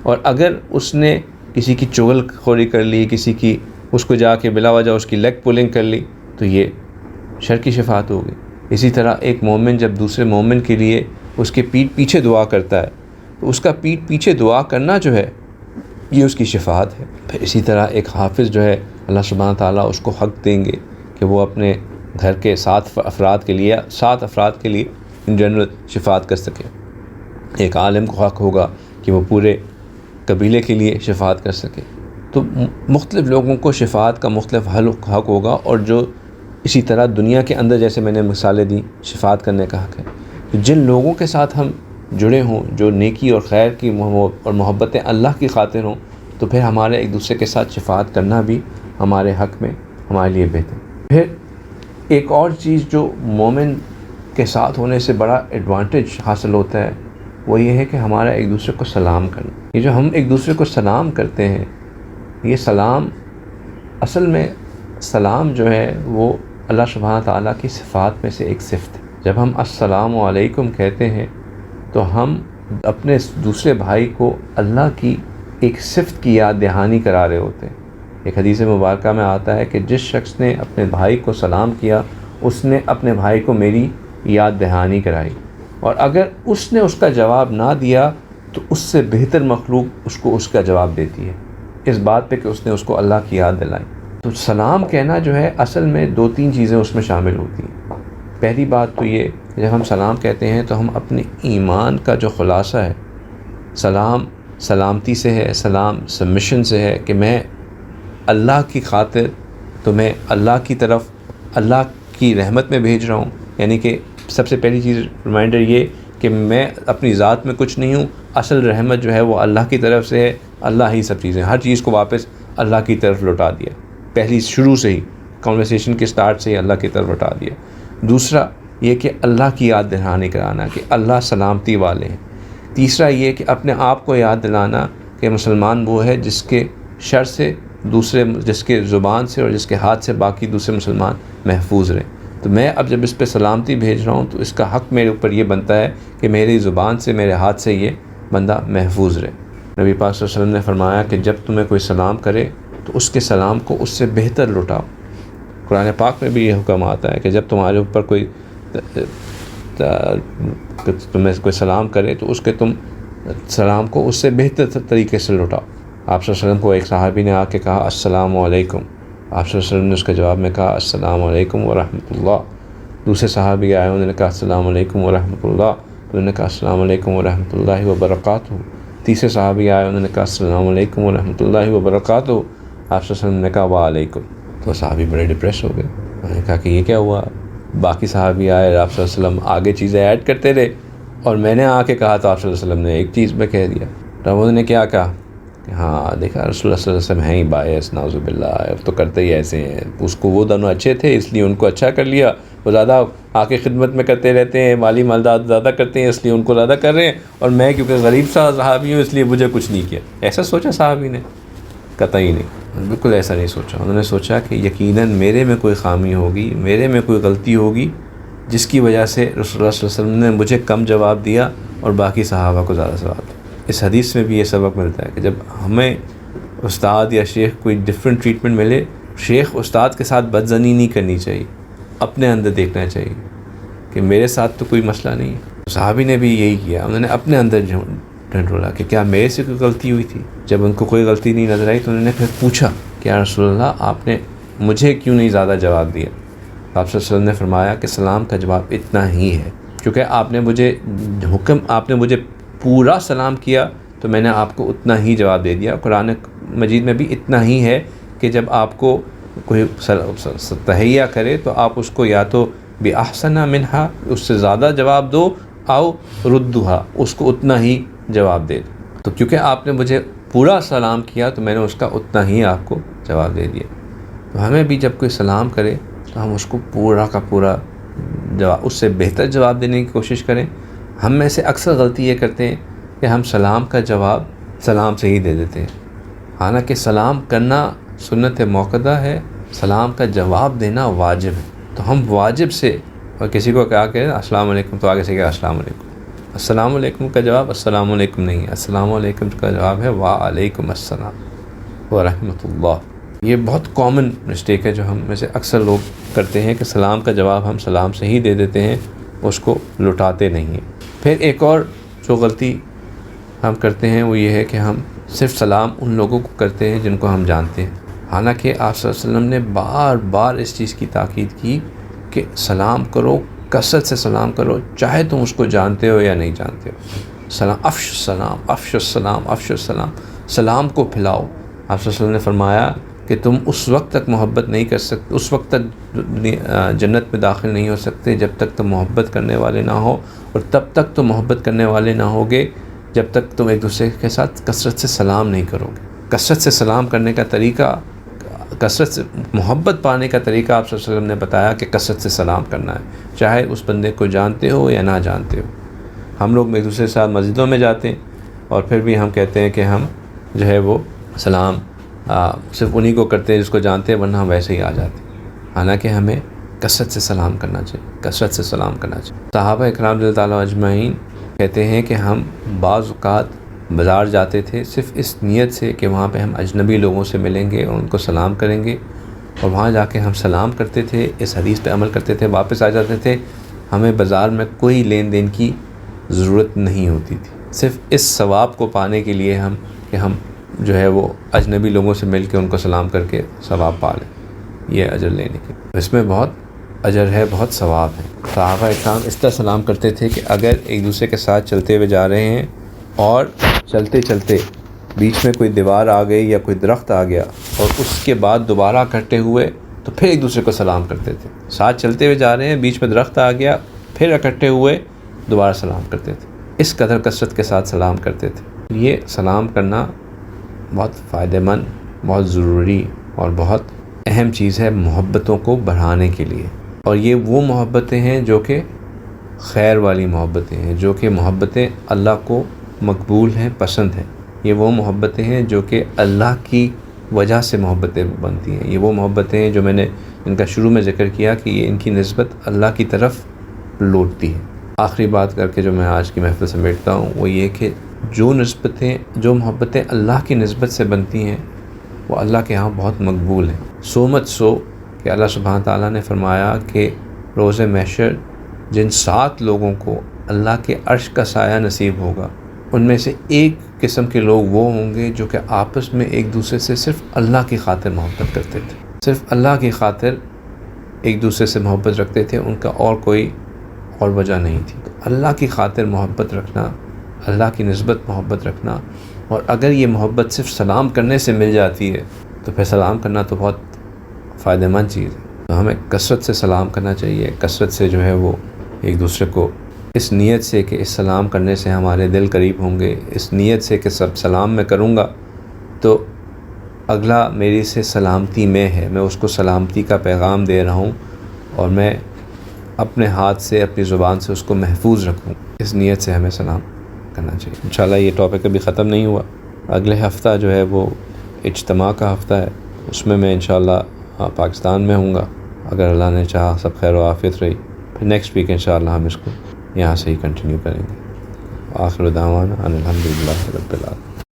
اور اگر اس نے کسی کی چغل خوری کر لی, کسی کی اس کو جا کے بلا وجہ اس کی لیگ پولنگ کر لی, تو یہ شر کی شفاعت ہو گئی. اسی طرح ایک مومن جب دوسرے مومن کے لیے اس کے پیٹھ پیچھے دعا کرتا ہے تو اس کا پیٹھ پیچھے دعا کرنا جو ہے یہ اس کی شفاعت ہے. پھر اسی طرح ایک حافظ جو ہے اللہ سبحانہ تعالیٰ اس کو حق دیں گے کہ وہ اپنے گھر کے 7 افراد کے لیے ان جنرل شفاعت کر سکے. ایک عالم کو حق ہوگا کہ وہ پورے قبیلے کے لیے شفاعت کر سکے. تو مختلف لوگوں کو شفاعت کا مختلف حق ہوگا, اور جو اسی طرح دنیا کے اندر جیسے میں نے مثالیں دیں شفاعت کرنے کا حق ہے. جن لوگوں کے ساتھ ہم جڑے ہوں جو نیکی اور خیر کی اور محبتیں اللہ کی خاطر ہوں, تو پھر ہمارے ایک دوسرے کے ساتھ شفاعت کرنا بھی ہمارے حق میں ہمارے لیے بہتر. پھر ایک اور چیز جو مومن کے ساتھ ہونے سے بڑا ایڈوانٹیج حاصل ہوتا ہے وہ یہ ہے کہ ہمارا ایک دوسرے کو سلام کرنا. یہ جو ہم ایک دوسرے کو سلام کرتے ہیں, یہ سلام اصل میں سلام جو ہے وہ اللہ سبحانہ تعالیٰ کی صفات میں سے ایک صفت ہے. جب ہم السلام علیکم کہتے ہیں تو ہم اپنے دوسرے بھائی کو اللہ کی ایک صفت کی یاد دہانی کرا رہے ہوتے ہیں. ایک حدیث مبارکہ میں آتا ہے کہ جس شخص نے اپنے بھائی کو سلام کیا اس نے اپنے بھائی کو میری یاد دہانی کرائی, اور اگر اس نے اس کا جواب نہ دیا تو اس سے بہتر مخلوق اس کو اس کا جواب دیتی ہے, اس بات پہ کہ اس نے اس کو اللہ کی یاد دلائی. تو سلام کہنا جو ہے اصل میں 2-3 چیزیں اس میں شامل ہوتی ہیں. پہلی بات تو یہ جب ہم سلام کہتے ہیں تو ہم اپنے ایمان کا جو خلاصہ ہے، سلام سلامتی سے ہے، سلام سبمیشن سے ہے کہ میں اللہ کی خاطر تو میں اللہ کی طرف اللہ کی رحمت میں بھیج رہا ہوں. یعنی کہ سب سے پہلی چیز ریمائنڈر یہ کہ میں اپنی ذات میں کچھ نہیں ہوں، اصل رحمت جو ہے وہ اللہ کی طرف سے ہے. اللہ ہی سب چیزیں، ہر چیز کو واپس اللہ کی طرف لوٹا دیا. پہلی شروع سے ہی کنورسیشن کے سٹارٹ سے ہی اللہ کی طرف لوٹا دیا. دوسرا یہ کہ اللہ کی یاد دلانے کرانا کہ اللہ سلامتی والے ہیں. تیسرا یہ کہ اپنے آپ کو یاد دلانا کہ مسلمان وہ ہے جس کے شر سے دوسرے، جس کے زبان سے اور جس کے ہاتھ سے باقی دوسرے مسلمان محفوظ رہیں. تو میں اب جب اس پہ سلامتی بھیج رہا ہوں تو اس کا حق میرے اوپر یہ بنتا ہے کہ میری زبان سے، میرے ہاتھ سے یہ بندہ محفوظ رہے. نبی پاک صلی اللہ علیہ وسلم نے فرمایا کہ جب تمہیں کوئی سلام کرے تو اس کے سلام کو اس سے بہتر لوٹاؤ. قرآن پاک میں بھی یہ حکم آتا ہے کہ جب تمہارے اوپر کوئی تمہیں کوئی سلام کرے تو اس کے تم سلام کو اس سے بہتر طریقے سے لوٹاؤ. آپ صلی اللہ علیہ وسلم کو ایک صحابی نے آ کے کہا السلام علیکم. آپ صلی اللہ علیہ وسلم نے اس کے جواب میں کہا السلام علیکم ورحمۃ اللہ. دوسرے صحابی آئے، انہوں نے کہا السلام علیکم ورحمۃ اللہ. انہوں نے کہا السلام علیکم ورحمۃ اللہ وبرکاتہ. تیسرے صحابی آئے، انہوں نے کہا السلام علیکم ورحمۃ اللہ وبرکاتہ. آپ صلی اللہ علیہ وسلم نے کہا وعلیکم. تو صحابی بڑے ڈپریس ہو گئے. انہوں نے کہا کہ یہ کیا ہوا؟ باقی صحابی آئے، آپ صلی اللہ علیہ وسلم آگے چیزیں ایڈ کرتے رہے اور میں نے آ کے کہا تو آپ صلی اللہ علیہ وسلم نے ایک چیز میں کہہ دیا. تو انہوں نے کیا کہا کہ ہاں دیکھا رسول اللہ صلی اللہ علیہ وسلم ہیں ہی باعث، نعوذ باللہ، اب تو کرتے ہی ایسے ہیں. اس کو وہ دونوں اچھے تھے اس لیے ان کو اچھا کر لیا، وہ زیادہ آ کے خدمت میں کرتے رہتے ہیں، مالی مالداد زیادہ کرتے ہیں اس لیے ان کو زیادہ کر رہے ہیں، اور میں کیونکہ غریب سا صحابی ہوں اس لیے مجھے کچھ نہیں کیا. ایسا سوچا صحابی نے؟ قطعی نہیں، بالکل ایسا نہیں سوچا. انہوں نے سوچا کہ یقیناً میرے میں کوئی خامی ہوگی، میرے میں کوئی غلطی ہوگی جس کی وجہ سے رسول اللہ صلی اللہ علیہ وسلم نے مجھے کم جواب دیا اور باقی صحابہ کو زیادہ جواب دیا. اس حدیث میں بھی یہ سبق ملتا ہے کہ جب ہمیں استاد یا شیخ کوئی ڈفرینٹ ٹریٹمنٹ ملے، شیخ استاد کے ساتھ بدزنی نہیں کرنی چاہیے، اپنے اندر دیکھنا چاہیے کہ میرے ساتھ تو کوئی مسئلہ نہیں ہے. صحابی نے بھی یہی کیا، انہوں نے اپنے اندر ڈھنڈولا کہ کیا میرے سے کوئی غلطی ہوئی تھی. جب ان کو کوئی غلطی نہیں نظر آئی تو انہوں نے پھر پوچھا کہ یا رسول اللہ آپ نے مجھے کیوں نہیں زیادہ جواب دیا؟ آپ صلی اللہ علیہ وسلم نے فرمایا کہ سلام کا جواب اتنا ہی ہے، کیونکہ آپ نے مجھے پورا سلام کیا تو میں نے آپ کو اتنا ہی جواب دے دیا. قرآن مجید میں بھی اتنا ہی ہے کہ جب آپ کو کوئی تحیہ کرے تو آپ اس کو یا تو بِأَحْسَنَ مِنْهَا اس سے زیادہ جواب دو، او ردُّهَا اس کو اتنا ہی جواب دے دو. تو کیونکہ آپ نے مجھے پورا سلام کیا تو میں نے اس کا اتنا ہی آپ کو جواب دے دیا. تو ہمیں بھی جب کوئی سلام کرے تو ہم اس کو پورا کا پورا جواب، اس سے بہتر جواب دینے کی کوشش کریں. ہم میں سے اکثر غلطی یہ کرتے ہیں کہ ہم سلام کا جواب سلام سے ہی دے دیتے ہیں، حالانکہ سلام کرنا سنت موقدہ ہے، سلام کا جواب دینا واجب ہے. تو ہم واجب سے، اور کسی کو کہا کہ السلام علیکم تو آگے سے کہا السلام علیکم. السلام علیکم کا جواب السلام علیکم نہیں ہے، السلام علیکم کا جواب ہے وعلیکم السلام ورحمۃ اللہ. یہ بہت کامن مسٹیک ہے جو ہم میں سے اکثر لوگ کرتے ہیں کہ سلام کا جواب ہم سلام سے ہی دے دیتے ہیں، اس کو لٹاتے نہیں ہیں. پھر ایک اور جو غلطی ہم کرتے ہیں وہ یہ ہے کہ ہم صرف سلام ان لوگوں کو کرتے ہیں جن کو ہم جانتے ہیں، حالانکہ آپ صلی اللہ علیہ وسلم نے بار بار اس چیز کی تاکید کی کہ سلام کرو، کثرت سے سلام کرو، چاہے تم اس کو جانتے ہو یا نہیں جانتے ہو. سلام، افش السلام، افش السلام، افش السلام، سلام کو پھیلاؤ. آپ صلی اللہ علیہ وسلم نے فرمایا کہ تم اس وقت تک محبت نہیں کر سکتے، اس وقت تک جنت میں داخل نہیں ہو سکتے جب تک تم محبت کرنے والے نہ ہو، اور تب تک تم محبت کرنے والے نہ ہوگے جب تک تم ایک دوسرے کے ساتھ کثرت سے سلام نہیں کرو گے. کثرت سے سلام کرنے کا طریقہ، کثرت سے محبت پانے کا طریقہ آپ صلی اللہ علیہ وسلم نے بتایا کہ کثرت سے سلام کرنا ہے، چاہے اس بندے کو جانتے ہو یا نہ جانتے ہو. ہم لوگ ایک دوسرے کے ساتھ مسجدوں میں جاتے ہیں اور پھر بھی ہم کہتے ہیں کہ ہم جو ہے وہ سلام صرف انہی کو کرتے ہیں جس کو جانتے ہیں، ورنہ ہم ویسے ہی آ جاتے ہیں. حالانکہ ہمیں کثرت سے سلام کرنا چاہیے، کثرت سے سلام کرنا چاہیے. صحابہ اکرام رضی اللہ تعالیٰ اجمعین کہتے ہیں کہ ہم بعض اوقات بازار جاتے تھے صرف اس نیت سے کہ وہاں پہ ہم اجنبی لوگوں سے ملیں گے اور ان کو سلام کریں گے، اور وہاں جا کے ہم سلام کرتے تھے، اس حدیث پہ عمل کرتے تھے، واپس آ جاتے تھے. ہمیں بازار میں کوئی لین دین کی ضرورت نہیں ہوتی تھی، صرف اس ثواب کو پانے کے لیے کہ ہم جو ہے وہ اجنبی لوگوں سے مل کے ان کو سلام کر کے ثواب پا لیں، یہ اجر لینے کے. اس میں بہت اجر ہے، بہت ثواب ہے. صحابہ اکرام اس طرح سلام کرتے تھے کہ اگر ایک دوسرے کے ساتھ چلتے ہوئے جا رہے ہیں اور چلتے چلتے بیچ میں کوئی دیوار آ گئی یا کوئی درخت آ گیا اور اس کے بعد دوبارہ اکٹھے ہوئے تو پھر ایک دوسرے کو سلام کرتے تھے. ساتھ چلتے ہوئے جا رہے ہیں، بیچ میں درخت آ گیا، پھر اکٹھے ہوئے دوبارہ سلام کرتے تھے. اس قدر کثرت کے ساتھ سلام کرتے تھے. یہ سلام کرنا بہت فائدہ مند، بہت ضروری اور بہت اہم چیز ہے محبتوں کو بڑھانے کے لیے. اور یہ وہ محبتیں ہیں جو کہ خیر والی محبتیں ہیں، جو کہ محبتیں اللہ کو مقبول ہیں، پسند ہیں. یہ وہ محبتیں ہیں جو کہ اللہ کی وجہ سے محبتیں بنتی ہیں. یہ وہ محبتیں ہیں جو میں نے ان کا شروع میں ذکر کیا کہ یہ ان کی نسبت اللہ کی طرف لوٹتی ہے. آخری بات کر کے جو میں آج کی محفل سمیٹتا ہوں وہ یہ کہ جو محبتیں اللہ کی نسبت سے بنتی ہیں وہ اللہ کے ہاں بہت مقبول ہیں. سو مچ سو کہ اللہ سبحانہ تعالیٰ نے فرمایا کہ روز محشر جن 7 لوگوں کو اللہ کے عرش کا سایہ نصیب ہوگا ان میں سے ایک قسم کے لوگ وہ ہوں گے جو کہ آپس میں ایک دوسرے سے صرف اللہ کی خاطر محبت کرتے تھے، صرف اللہ کی خاطر ایک دوسرے سے محبت رکھتے تھے، ان کا اور کوئی اور وجہ نہیں تھی. تو اللہ کی خاطر محبت رکھنا، اللہ کی نسبت محبت رکھنا، اور اگر یہ محبت صرف سلام کرنے سے مل جاتی ہے تو پھر سلام کرنا تو بہت فائدہ مند چیز ہے. تو ہمیں کثرت سے سلام کرنا چاہیے، کثرت سے جو ہے وہ ایک دوسرے کو اس نیت سے کہ اس سلام کرنے سے ہمارے دل قریب ہوں گے، اس نیت سے کہ سب سلام میں کروں گا تو اگلا میری سے سلامتی میں ہے، میں اس کو سلامتی کا پیغام دے رہا ہوں اور میں اپنے ہاتھ سے اپنی زبان سے اس کو محفوظ رکھوں. اس نیت سے ہمیں سلام کرنا چاہیے. انشاءاللہ یہ ٹاپک ابھی ختم نہیں ہوا. اگلے ہفتہ جو ہے وہ اجتماع کا ہفتہ ہے، اس میں انشاءاللہ پاکستان میں ہوں گا. اگر اللہ نے چاہا سب خیر و عافیت رہی پھر نیکسٹ ویک انشاءاللہ ہم اس کو یہاں سے ہی کنٹینیو کریں گے. آخر دعوانا ان الحمدللہ رب العالمین.